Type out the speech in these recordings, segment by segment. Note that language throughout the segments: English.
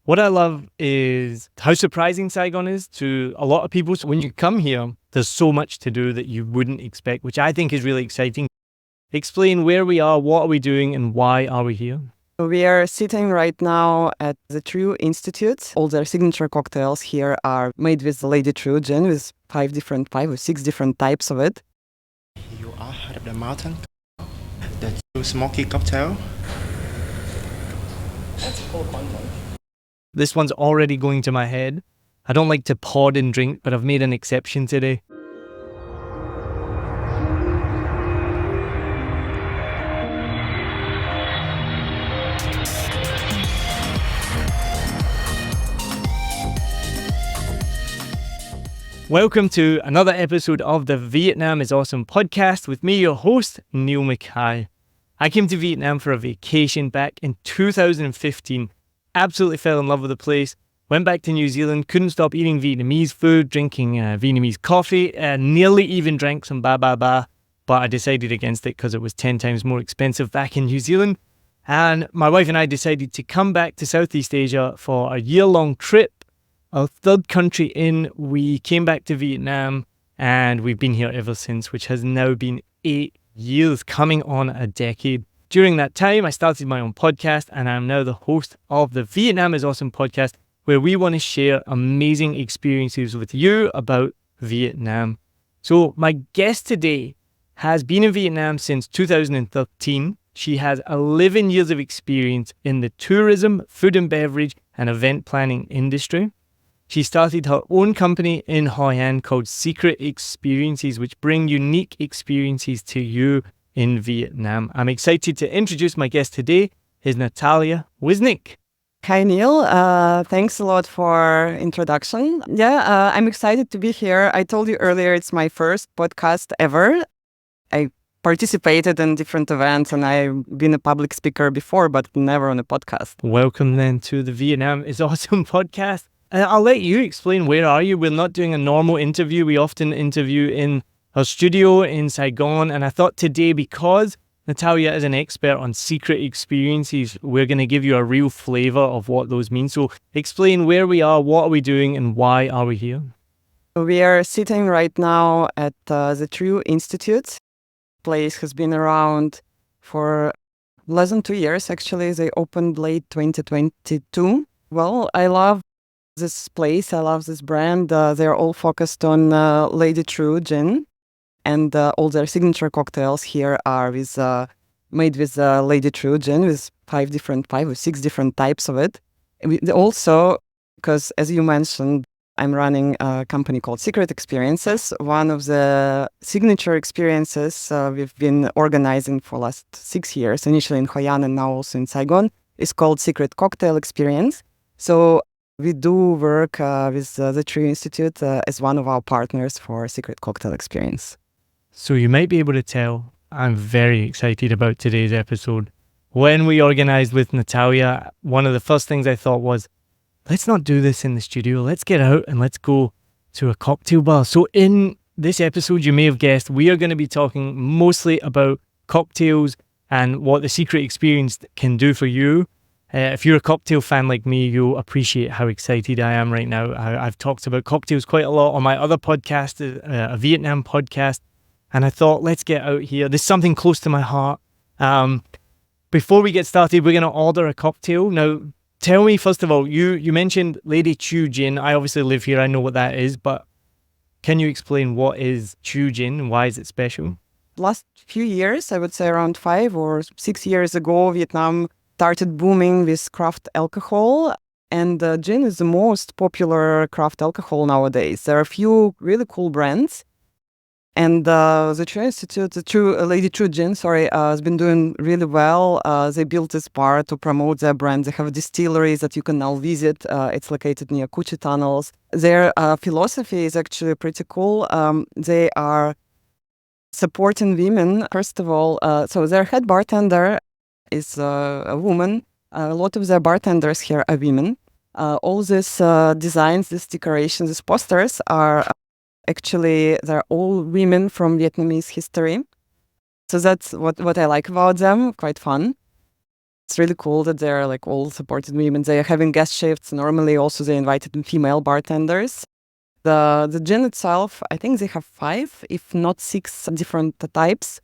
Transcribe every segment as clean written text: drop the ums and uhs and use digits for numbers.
What I love is how surprising Saigon is to a lot of people. So when you come here, there's so much to do that you wouldn't expect, which I think is really exciting. Explain where we are, what are we doing, and why are we here? We are sitting right now at the True Institute. All their signature cocktails here are made with the Lady True gin with five or six different types of it. You are heard of the mountain, the true smoky cocktail. That's full content. This one's already going to my head. I don't like to pod and drink, but I've made an exception today. Welcome to another episode of the Vietnam is Awesome podcast with me, your host, Niall Mackay. I came to Vietnam for a vacation back in 2015. Absolutely fell in love with the place. Went back to New Zealand, couldn't stop eating Vietnamese food, drinking Vietnamese coffee, nearly even drank some ba, but I decided against it because it was 10 times more expensive back in New Zealand. And my wife and I decided to come back to Southeast Asia for a year-long trip. Our third country in, we came back to Vietnam and we've been here ever since, which has now been 8 years, coming on a decade. During that time, I started my own podcast and I'm now the host of the Vietnam is Awesome podcast, where we want to share amazing experiences with you about Vietnam. So my guest today has been in Vietnam since 2013. She has 11 years of experience in the tourism, food and beverage and event planning industry. She started her own company in Hoi An called Secret Experiences, which bring unique experiences to you in Vietnam. I'm excited to introduce my guest today, is Natalya Wissink. Hi, Neil. Thanks a lot for introduction. I'm excited to be here. I told you earlier it's my first podcast ever. I participated in different events and I've been a public speaker before, but never on a podcast. Welcome then to the Vietnam is Awesome podcast. I'll let you explain, where are you? We're not doing a normal interview. We often interview in our studio in Saigon. And I thought today, because Natalya is an expert on secret experiences, we're going to give you a real flavor of what those mean. So explain where we are, what are we doing, and why are we here? We are sitting right now at the True Institute. Place has been around for less than 2 years, actually. They opened late 2022. Well, I love this place. I love this brand. They're all focused on Lady True gin. And all their signature cocktails here are made with Lady True gin with five or six different types of it. Also, because as you mentioned, I'm running a company called Secret Experiences. One of the signature experiences we've been organizing for last 6 years, initially in Hoi An and now also in Saigon, is called Secret Cocktail Experience. So we do work with the True Institute as one of our partners for Secret Cocktail Experience. So you might be able to tell I'm very excited about today's episode. When we organized with Natalya, one of the first things I thought was, let's not do this in the studio. Let's get out and let's go to a cocktail bar. So in this episode, you may have guessed, we are going to be talking mostly about cocktails and what the Secret Experience can do for you. If you're a cocktail fan like me, you'll appreciate how excited I am right now. I've talked about cocktails quite a lot on my other podcast, a Vietnam podcast. And I thought, let's get out here. There's something close to my heart. Before we get started, we're going to order a cocktail. Now, tell me, first of all, you mentioned Lady True gin. I obviously live here. I know what that is. But can you explain what is True gin and why is it special? Last few years, I would say around 5 or 6 years ago, Vietnam started booming with craft alcohol. And gin is the most popular craft alcohol nowadays. There are a few really cool brands. And the True Institute, Lady True Gin, has been doing really well. They built this bar to promote their brand. They have a distillery that you can now visit. It's located near Cu Chi tunnels. Their philosophy is actually pretty cool. They are supporting women, first of all. So their head bartender is a woman. A lot of their bartenders here are women. All these designs, these decorations, these posters are actually, they're all women from Vietnamese history. So that's what I like about them, quite fun. It's really cool that they're like all supported me. And they're having guest shifts. Normally also they invited female bartenders. The gin itself, I think they have 5, if not 6 different types.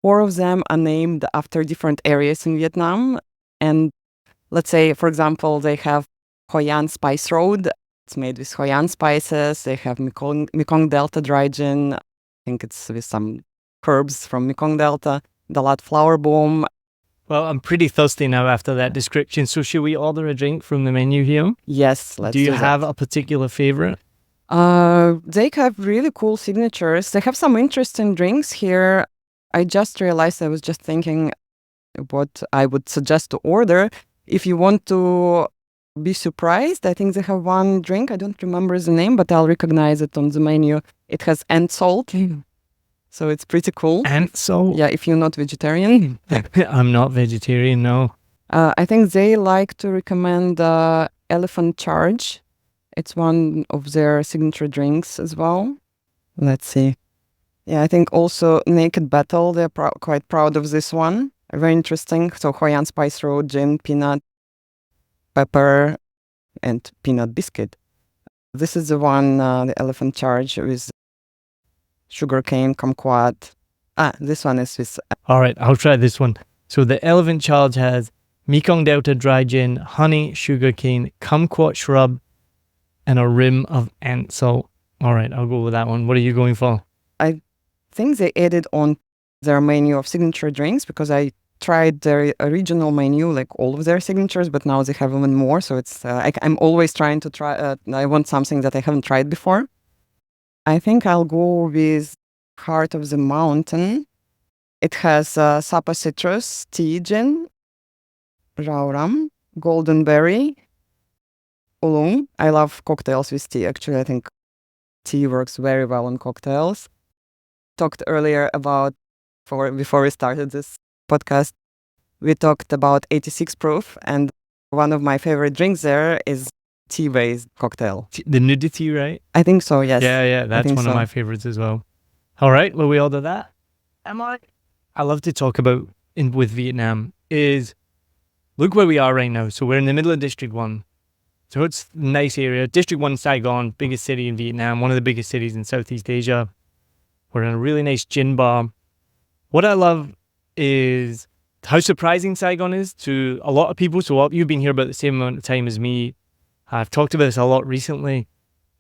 4 of them are named after different areas in Vietnam. And let's say, for example, they have Hoi An Spice Road. It's made with Hoi An spices. They have Mekong Delta dry gin. I think it's with some herbs from Mekong Delta. Dalat Flower Bomb. Well, I'm pretty thirsty now after that description. So should we order a drink from the menu here? Yes, let's do you that. have a particular favorite? They have really cool signatures. They have some interesting drinks here. I just realized, I was just thinking what I would suggest to order. If you want to be surprised, I think they have one drink. I don't remember the name, but I'll recognize it on the menu. It has ant salt. So it's pretty cool. Ant salt? Yeah, if you're not vegetarian. I'm not vegetarian, no. I think they like to recommend Elephant Charge. It's one of their signature drinks as well. Let's see. Yeah, I think also Naked Battle, they're quite proud of this one. Very interesting. So Hoi An Spice Road, gin, peanut, pepper, and peanut biscuit. This is the one, the Elephant Charge with sugarcane, kumquat. This one is with... All right, I'll try this one. So the Elephant Charge has Mekong Delta dry gin, honey, sugarcane, kumquat shrub, and a rim of ant salt. All right, I'll go with that one. What are you going for? I think they added on their menu of signature drinks because I tried their original menu, like all of their signatures, but now they have even more. So it's I'm always trying to try. I want something that I haven't tried before. I think I'll go with Heart of the Mountain. It has Sapa citrus, tea gin, Rauram, golden berry, oolong. I love cocktails with tea. Actually, I think tea works very well in cocktails. Talked earlier about, before we started this podcast, we talked about 86 proof, and one of my favorite drinks there is tea-based cocktail. The nudity, right? I think so, yes. Yeah, that's one of my favorites as well. All right, will we order that? I love to talk about with Vietnam is, look where we are right now. So we're in the middle of District 1. So it's a nice area. District 1, Saigon, biggest city in Vietnam, one of the biggest cities in Southeast Asia. We're in a really nice gin bar. What I love is how surprising Saigon is to a lot of people. So you've been here about the same amount of time as me. I've talked about this a lot recently.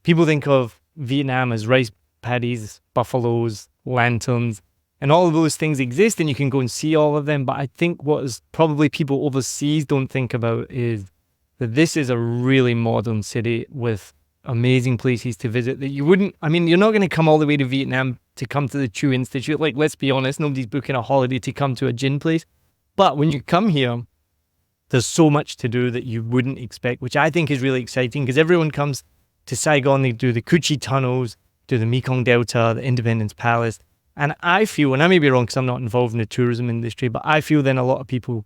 People think of Vietnam as rice paddies, buffaloes, lanterns, and all of those things exist and you can go and see all of them. But I think what is probably people overseas don't think about is that this is a really modern city with amazing places to visit that you wouldn't, you're not going to come all the way to Vietnam to come to the Chu Institute. Like, let's be honest, nobody's booking a holiday to come to a gin place. But when you come here, there's so much to do that you wouldn't expect, which I think is really exciting because everyone comes to Saigon, they do the Cu Chi tunnels, do the Mekong Delta, the Independence Palace. And I feel, and I may be wrong because I'm not involved in the tourism industry, but I feel then a lot of people,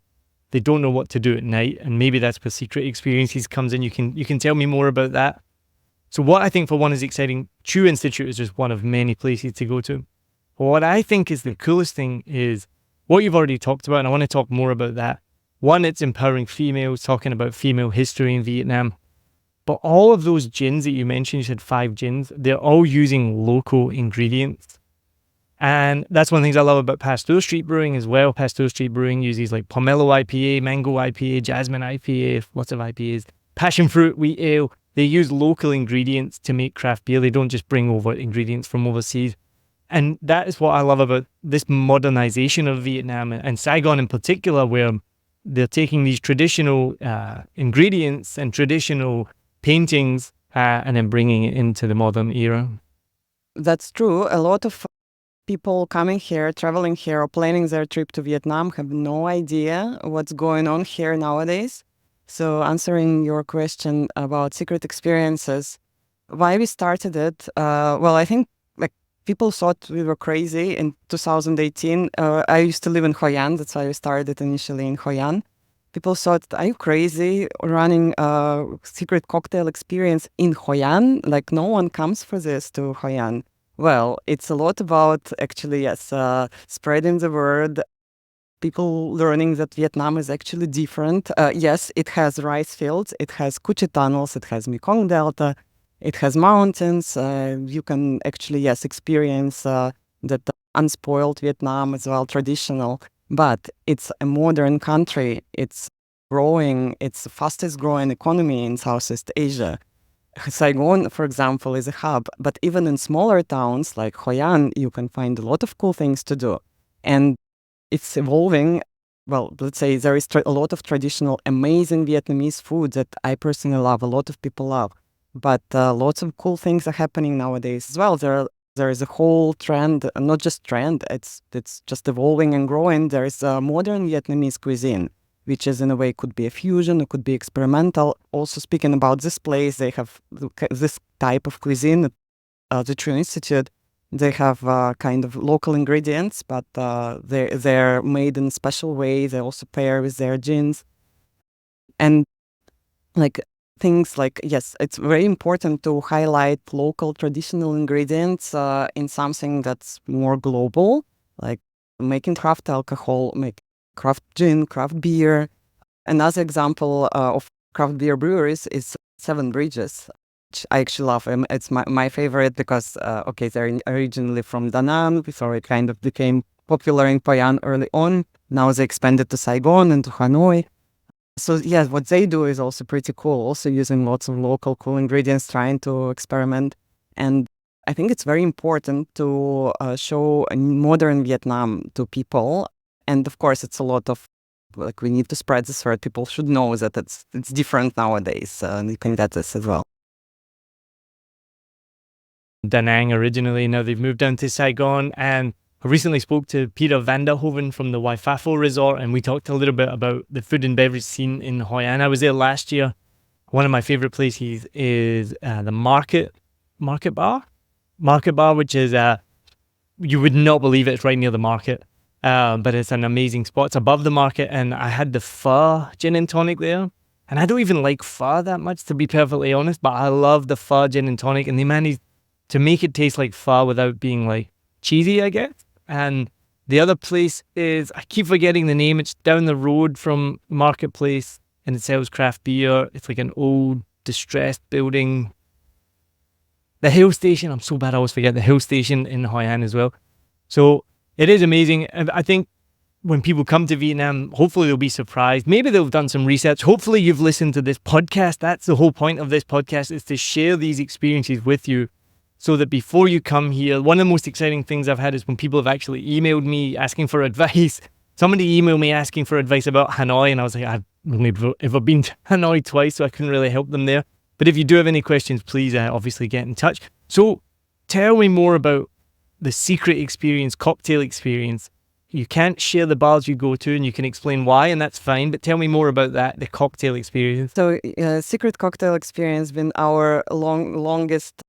they don't know what to do at night. And maybe that's where Secret Experiences comes in. You can tell me more about that. So what I think for one is exciting, Chu Institute is just one of many places to go to. But what I think is the coolest thing is what you've already talked about, and I want to talk more about that. One, it's empowering females, talking about female history in Vietnam. But all of those gins that you mentioned, you said 5 gins, they're all using local ingredients. And that's one of the things I love about Pasteur Street Brewing as well. Pasteur Street Brewing uses like Pomelo IPA, Mango IPA, Jasmine IPA, lots of IPAs, passion fruit, wheat ale. They use local ingredients to make craft beer. They don't just bring over ingredients from overseas. And that is what I love about this modernization of Vietnam and Saigon in particular, where they're taking these traditional ingredients and traditional paintings and then bringing it into the modern era. That's true. A lot of people coming here, traveling here, or planning their trip to Vietnam have no idea what's going on here nowadays. So answering your question about Secret Experiences, why we started it, well, I think like people thought we were crazy in 2018. I used to live in Hoi An. That's why I started initially in Hoi An. People thought, are you crazy running a secret cocktail experience in Hoi An? Like no one comes for this to Hoi An. Well, it's a lot about actually, yes, spreading the word, people learning that Vietnam is actually different. Yes, it has rice fields, it has Cu Chi tunnels, it has Mekong Delta, it has mountains. You can actually, yes, experience that unspoiled Vietnam as well, traditional. But it's a modern country. It's growing. It's the fastest growing economy in Southeast Asia. Saigon, for example, is a hub. But even in smaller towns like Hoi An, you can find a lot of cool things to do. And it's evolving. Well, let's say there is a lot of traditional, amazing Vietnamese food that I personally love, a lot of people love. But lots of cool things are happening nowadays as well. There is a whole trend, not just trend, it's just evolving and growing. There is a modern Vietnamese cuisine, which is in a way could be a fusion, it could be experimental. Also speaking about this place, they have this type of cuisine at the True Institute. They have kind of local ingredients, but they're made in a special way. They also pair with their gins. And like things like, yes, it's very important to highlight local traditional ingredients in something that's more global, like making craft alcohol, make craft gin, craft beer. Another example of craft beer breweries is Seven Bridges, which I actually love. It's my favorite because, okay, they're originally from Da Nang, before it kind of became popular in Hoi An early on. Now they expanded to Saigon and to Hanoi. So yeah, what they do is also pretty cool, also using lots of local cool ingredients, trying to experiment. And I think it's very important to show a modern Vietnam to people. And of course, it's a lot of, like, we need to spread this word. People should know that it's different nowadays. And you can get this as well. Da Nang originally, now they've moved down to Saigon, and I recently spoke to Peter Vanderhoven from the Waifafo Resort, and we talked a little bit about the food and beverage scene in Hoi An. I was there last year. One of my favorite places is the Market Bar, which is you would not believe it. It's right near the market, but it's an amazing spot. It's above the market, and I had the pho gin and tonic there. And I don't even like pho that much, to be perfectly honest, but I love the pho gin and tonic, and they managed to make it taste like pho without being like cheesy, I guess. And the other place is, I keep forgetting the name, it's down the road from Marketplace, and it sells craft beer. It's like an old, distressed building. The Hill Station, I'm so bad I always forget the Hill Station in Hoi An as well. So it is amazing. And I think when people come to Vietnam, hopefully they'll be surprised. Maybe they've done some research. Hopefully you've listened to this podcast. That's the whole point of this podcast, is to share these experiences with you, so that before you come here, one of the most exciting things I've had is when people have actually emailed me asking for advice. Somebody emailed me asking for advice about Hanoi, and I was like, I've only ever been to Hanoi twice, so I couldn't really help them there. But if you do have any questions, please obviously get in touch. So tell me more about the secret experience, cocktail experience. You can't share the bars you go to, and you can explain why, and that's fine. But tell me more about that, the cocktail experience. So secret cocktail experience been our longest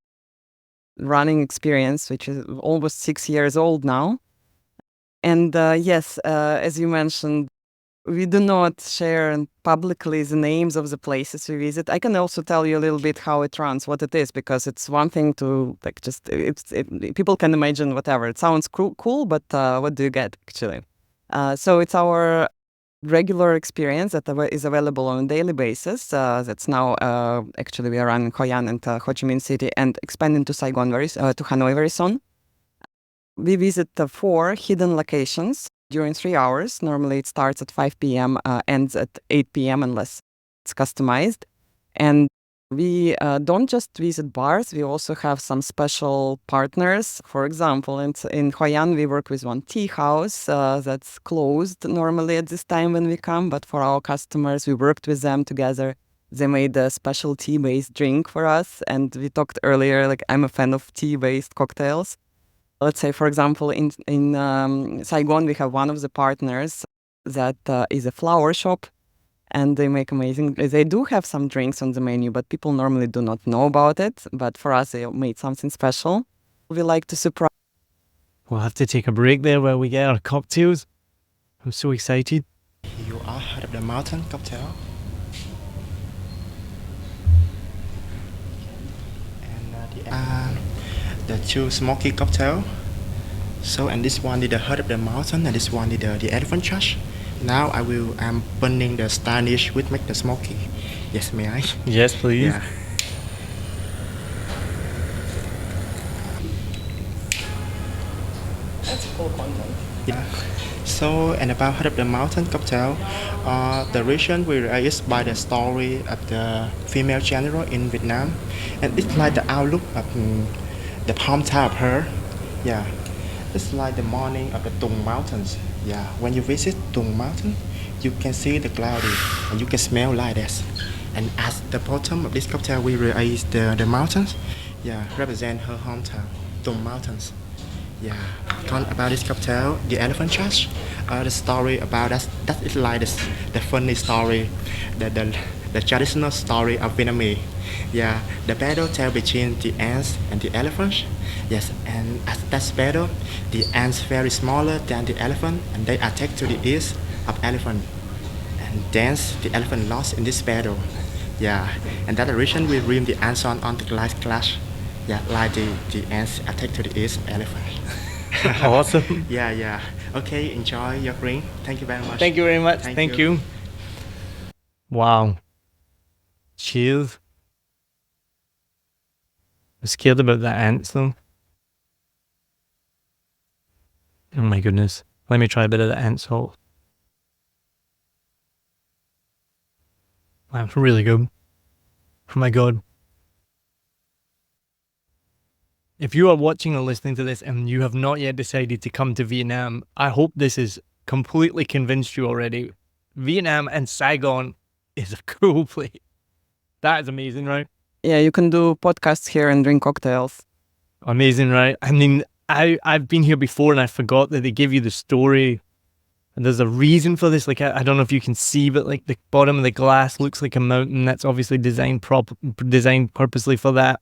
running experience, which is almost 6 years old now. And yes, as you mentioned, we do not share publicly the names of the places we visit. I can also tell you a little bit how it runs, what it is, because it's one thing to like just people can imagine whatever. It sounds cool, but what do you get actually? So it's our regular experience that is available on a daily basis. That's now actually we are running Hoi An and Ho Chi Minh City, and expanding to Saigon to Hanoi very soon. We visit 4 hidden locations during 3 hours. Normally it starts at 5 p.m., ends at 8 p.m. unless it's customized. And we don't just visit bars, we also have some special partners. For example, in Hoi An, we work with one tea house that's closed normally at this time when we come, but for our customers, we worked with them together. They made a special tea-based drink for us, and we talked earlier, like I'm a fan of tea-based cocktails. Let's say, for example, in Saigon, we have one of the partners that is a flower shop, and they make amazing. They do have some drinks on the menu, but people normally do not know about it. But for us, they made something special. We like to surprise. We'll have to take a break there while we get our cocktails. I'm so excited. You are heard of the mountain cocktail. And the two smoky cocktail. So, and this one is the heart of the mountain, and this one is the elephant church. Now I'm burning the stylish with make the smoky. Yes, may I? Yes, please. Yeah. That's full content. Yeah. So, and about Heart of the Mountain cocktail, the region we raised by the story of the female general in Vietnam, and it's like the outlook of the hometown of her. Yeah, it's like the morning of the Tung Mountains. Yeah, when you visit Tung Mountain, you can see the cloudy and you can smell like this. And at the bottom of this cocktail, we raised the mountains. Yeah, represent her hometown, Tung Mountains. Yeah, talk about this cocktail, the elephant church. The story about that is like the funny story, the traditional story of Vietnamese. Yeah, the battle tale between the ants and the elephants. Yes, and at that battle, the ants very smaller than the elephant, and they attack to the east of elephant, and then the elephant lost in this battle. Yeah, and that the reason we bring the ants on the last clash. Yeah, like the ants attack to the east of elephant. Awesome. Yeah. Okay, enjoy your drink. Thank you very much. Thank you very much. Thank you. Wow. Cheers. I'm scared about the ants though. Oh my goodness. Let me try a bit of the ant salt. Wow, it's really good. Oh my God. If you are watching or listening to this and you have not yet decided to come to Vietnam, I hope this has completely convinced you already. Vietnam and Saigon is a cool place. That is amazing, right? Yeah, you can do podcasts here and drink cocktails. Amazing, right? I mean, I've been here before and I forgot that they give you the story. And there's a reason for this. Like, I don't know if you can see, but like the bottom of the glass looks like a mountain. That's obviously designed purposely for that.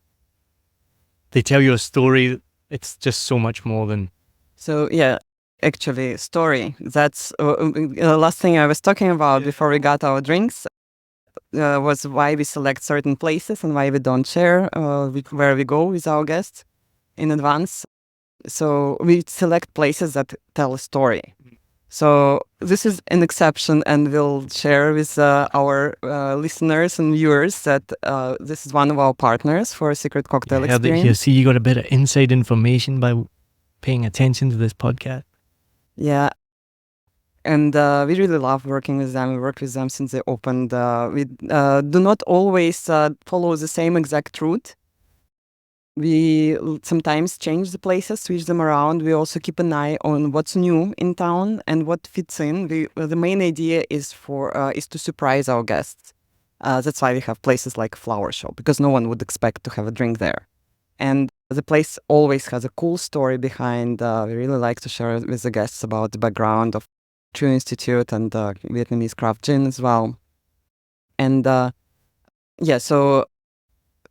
They tell you a story. It's just so much more than... So yeah, actually, story. That's the last thing I was talking about before we got our drinks. Was why we select certain places and why we don't share where we go with our guests in advance. So we select places that tell a story. So this is an exception, and we'll share with our listeners and viewers that this is one of our partners for a secret cocktail experience. You see, you got a bit of inside information by paying attention to this podcast. Yeah. And we really love working with them. We work with them since they opened. We do not always follow the same exact route. We sometimes change the places, switch them around. We also keep an eye on what's new in town and what fits in. The main idea is to surprise our guests. That's why we have places like Flower Shop, because no one would expect to have a drink there. And the place always has a cool story behind. We really like to share with the guests about the background of True Institute and Vietnamese craft gin as well. And so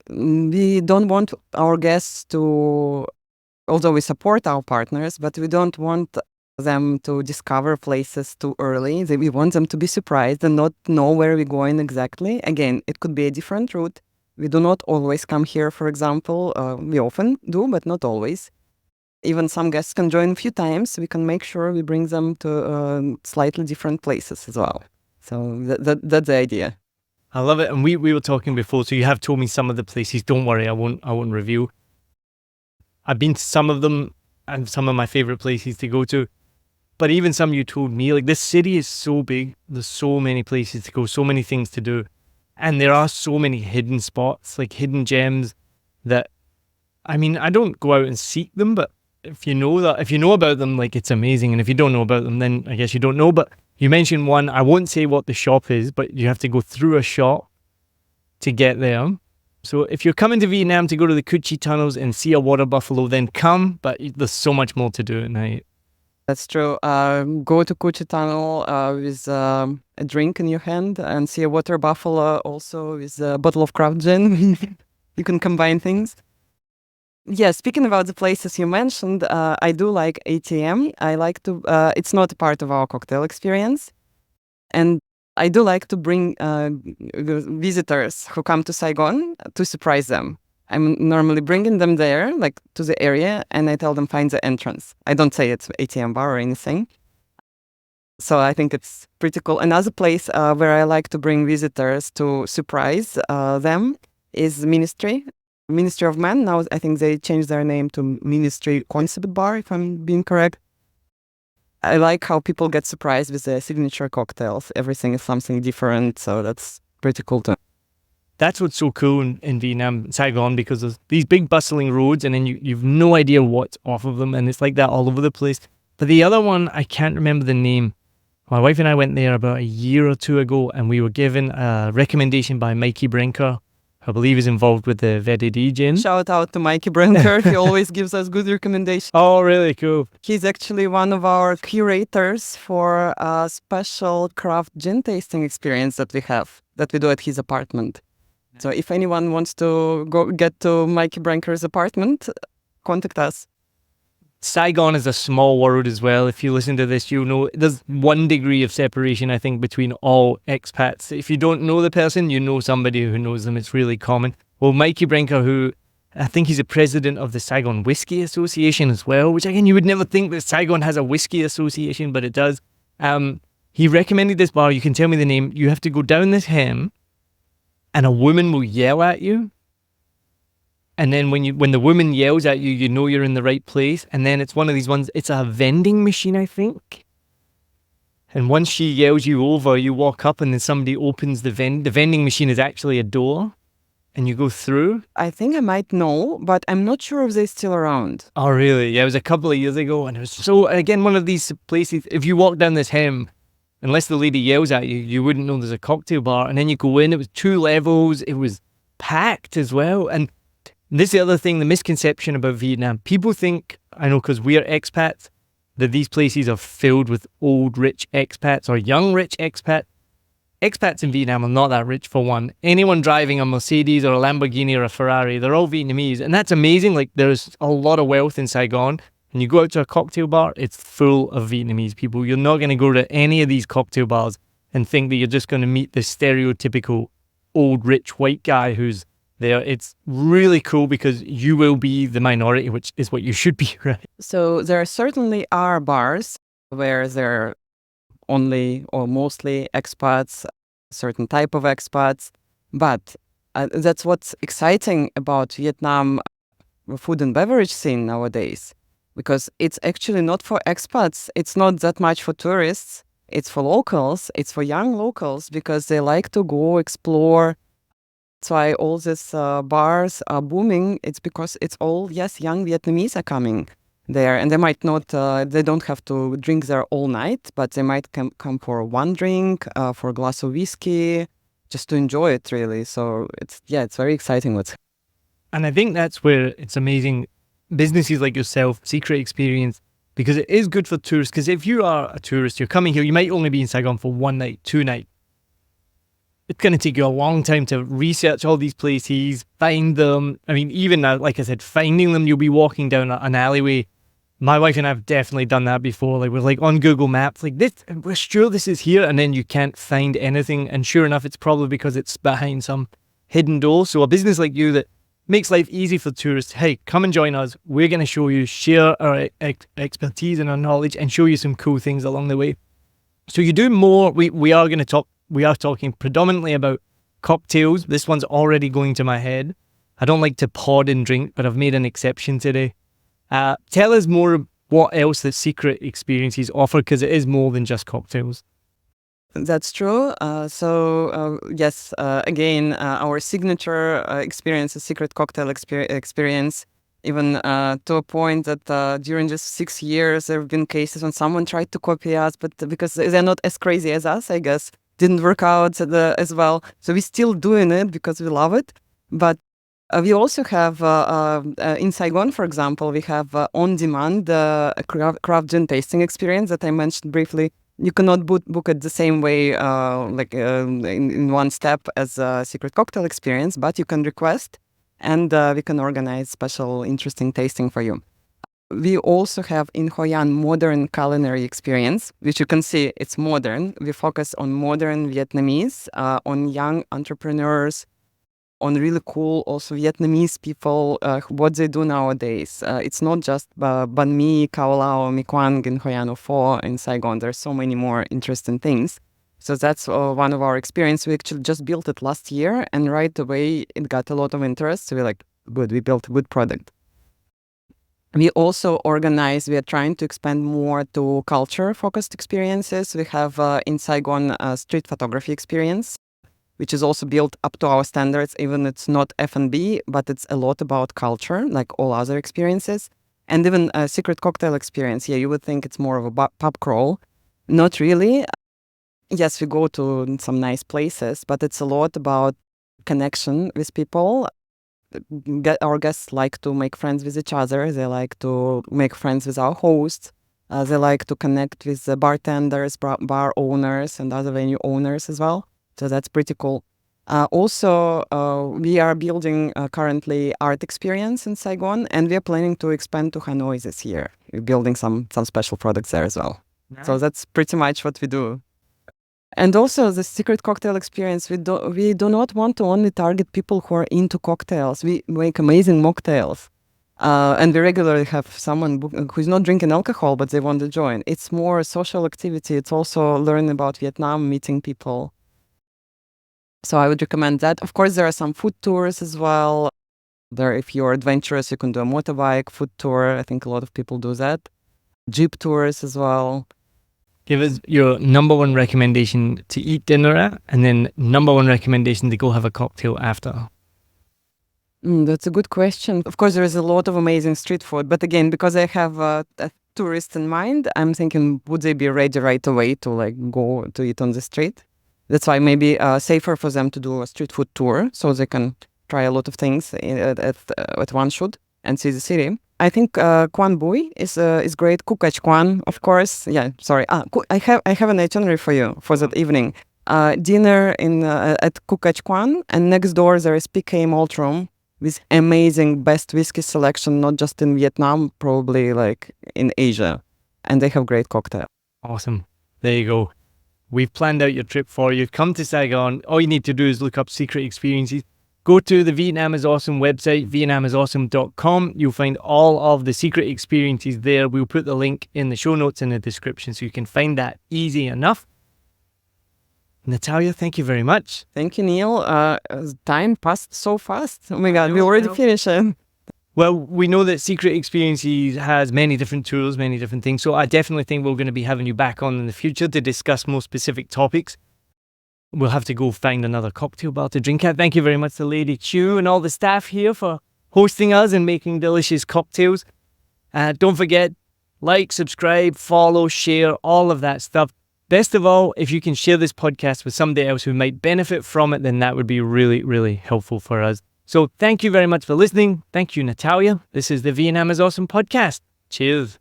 we don't want our guests to, although we support our partners, but we don't want them to discover places too early. We want them to be surprised and not know where we're going exactly. Again, it could be a different route. We do not always come here, for example. We often do, but not always. Even some guests can join a few times. We can make sure we bring them to slightly different places as well. So that's the idea. I love it. And we were talking before, so you have told me some of the places. Don't worry, I won't reveal. I've been to some of them and some of my favorite places to go to. But even some you told me, like, this city is so big. There's so many places to go, so many things to do. And there are so many hidden spots, like hidden gems that, I mean, I don't go out and seek them, but if you know about them, like, it's amazing. And if you don't know about them, then I guess you don't know. But you mentioned one, I won't say what the shop is, but you have to go through a shop to get there. So if you're coming to Vietnam to go to the Cu Chi tunnels and see a water buffalo, then come, but there's so much more to do at night. That's true. Go to Cu Chi Tunnel with a drink in your hand and see a water buffalo also with a bottle of craft gin. You can combine things. Yeah, speaking about the places you mentioned, I do like ATM. I like to, it's not a part of our cocktail experience. And I do like to bring visitors who come to Saigon to surprise them. I'm normally bringing them there, like to the area, and I tell them find the entrance. I don't say it's ATM bar or anything. So I think it's pretty cool. Another place where I like to bring visitors to surprise them is Ministry of Men. Now I think they changed their name to Ministry Concept Bar, if I'm being correct. I like how people get surprised with their signature cocktails. Everything is something different, so that's pretty cool too. That's what's so cool in Vietnam, Saigon, because there's these big bustling roads and then you've no idea what's off of them, and it's like that all over the place. But the other one, I can't remember the name. My wife and I went there about a year or two ago, and we were given a recommendation by Mikey Brinker, who I believe is involved with the VDD gin. Shout out to Mikey Brinker. He always gives us good recommendations. Oh, really cool. He's actually one of our curators for a special craft gin tasting experience that we do at his apartment. So if anyone wants to get to Mikey Brinker's apartment, contact us. Saigon is a small world as well. If you listen to this, you'll know there's 1 degree of separation, I think, between all expats. If you don't know the person, you know somebody who knows them. It's really common. Well, Mikey Brinker, who I think he's the president of the Saigon Whiskey Association as well, which again, you would never think that Saigon has a whiskey association, but it does. He recommended this bar. You can tell me the name. You have to go down this hem and a woman will yell at you. And then when the woman yells at you, you know you're in the right place. And then it's one of these ones, it's a vending machine, I think. And once she yells you over, you walk up and then somebody opens the vending machine is actually a door and you go through. I think I might know, but I'm not sure if they're still around. Oh, really? Yeah, it was a couple of years ago. And it was so, again, one of these places, if you walk down this hem, unless the lady yells at you, you wouldn't know there's a cocktail bar. And then you go in, it was 2 levels, it was packed as well. And this is the other thing, the misconception about Vietnam. People think, I know because we are expats, that these places are filled with old rich expats or young rich expats. Expats in Vietnam are not that rich, for one. Anyone driving a Mercedes or a Lamborghini or a Ferrari, they're all Vietnamese. And that's amazing. Like, there's a lot of wealth in Saigon. And you go out to a cocktail bar, it's full of Vietnamese people. You're not going to go to any of these cocktail bars and think that you're just going to meet the stereotypical old rich white guy who's there. It's really cool because you will be the minority, which is what you should be, right? So there certainly are bars where there are only or mostly expats, certain type of expats. But that's what's exciting about Vietnam food and beverage scene nowadays, because it's actually not for expats. It's not that much for tourists. It's for locals. It's for young locals because they like to go explore. That's why all these bars are booming. It's because it's all, yes, young Vietnamese are coming there, and they might not, they don't have to drink there all night, but they might come for one drink, for a glass of whiskey, just to enjoy it, really. So it's very exciting. And I think that's where it's amazing. Businesses like yourself, Secret Experience, because it is good for tourists. Because if you are a tourist, you're coming here, you might only be in Saigon for 1 night, 2 nights. It's going to take you a long time to research all these places, find them. I mean, even like I said, finding them, you'll be walking down an alleyway. My wife and I have definitely done that before. Like, we're like on Google Maps, like this, we're sure this is here, and then you can't find anything. And sure enough, it's probably because it's behind some hidden door. So a business like you that makes life easy for tourists. Hey, come and join us. We're going to show you, share our expertise and our knowledge, and show you some cool things along the way. So you do more. We are talking predominantly about cocktails. This one's already going to my head. I don't like to pod and drink, but I've made an exception today. Tell us more what else the Secret Experiences offer, because it is more than just cocktails. That's true. Yes, again, our signature experience, a secret cocktail experience, even to a point that during just 6 years, there have been cases when someone tried to copy us, but because they're not as crazy as us, I guess, didn't work out as well. So we're still doing it because we love it. But we also have, in Saigon, for example, we have on-demand craft gin tasting experience that I mentioned briefly. You cannot book it the same way, in one step as a secret cocktail experience, but you can request, and we can organize special, interesting tasting for you. We also have in Hoi An modern culinary experience, which you can see it's modern. We focus on modern Vietnamese, on young entrepreneurs on really cool also Vietnamese people, what they do nowadays. It's not just banh mi, cao lao, mi quang, and Hoi An pho in Saigon. There's so many more interesting things. So that's one of our experience. We actually just built it last year, and right away it got a lot of interest. So we're like, good, we built a good product. We also we are trying to expand more to culture-focused experiences. We have in Saigon a street photography experience, which is also built up to our standards, even it's not F&B, but it's a lot about culture, like all other experiences. And even a secret cocktail experience. Yeah, you would think it's more of a pub crawl. Not really. Yes, we go to some nice places, but it's a lot about connection with people. Our guests like to make friends with each other. They like to make friends with our hosts. They like to connect with the bartenders, bar owners, and other venue owners as well. So that's pretty cool. Also, we are building currently art experience in Saigon, and we are planning to expand to Hanoi this year. We're building some special products there as well. Nice. So that's pretty much what we do. And also the secret cocktail experience, we do not want to only target people who are into cocktails. We make amazing mocktails. And we regularly have someone who's not drinking alcohol, but they want to join. It's more a social activity. It's also learning about Vietnam, meeting people. So I would recommend that. Of course, there are some food tours as well. If you're adventurous, you can do a motorbike food tour. I think a lot of people do that. Jeep tours as well. Give us your number one recommendation to eat dinner at, and then number one recommendation to go have a cocktail after. That's a good question. Of course, there is a lot of amazing street food. But again, because I have a tourist in mind, I'm thinking, would they be ready right away to go to eat on the street? That's why maybe safer for them to do a street food tour, so they can try a lot of things at one shoot and see the city. I think Quan Bui is great. Kukach Quan, of course. Yeah, sorry. I have an itinerary for you for that evening. Dinner at Kukach Quan, and next door there is PK Malt Room with amazing best whiskey selection, not just in Vietnam, probably in Asia, and they have great cocktail. Awesome. There you go. We've planned out your trip for you. Come to Saigon. All you need to do is look up secret experiences. Go to the Vietnam is Awesome website, vietnamisawesome.com. You'll find all of the secret experiences there. We'll put the link in the show notes in the description so you can find that easy enough. Natalya, thank you very much. Thank you, Neil. Time passed so fast. Oh my God, we already finished it. Well, we know that Secret Experiences has many different tools, many different things. So I definitely think we're going to be having you back on in the future to discuss more specific topics. We'll have to go find another cocktail bar to drink at. Thank you very much to Lady Chu and all the staff here for hosting us and making delicious cocktails. Don't forget, like, subscribe, follow, share, all of that stuff. Best of all, if you can share this podcast with somebody else who might benefit from it, then that would be really, really helpful for us. So thank you very much for listening. Thank you, Natalya. This is the Vietnam is Awesome podcast. Cheers.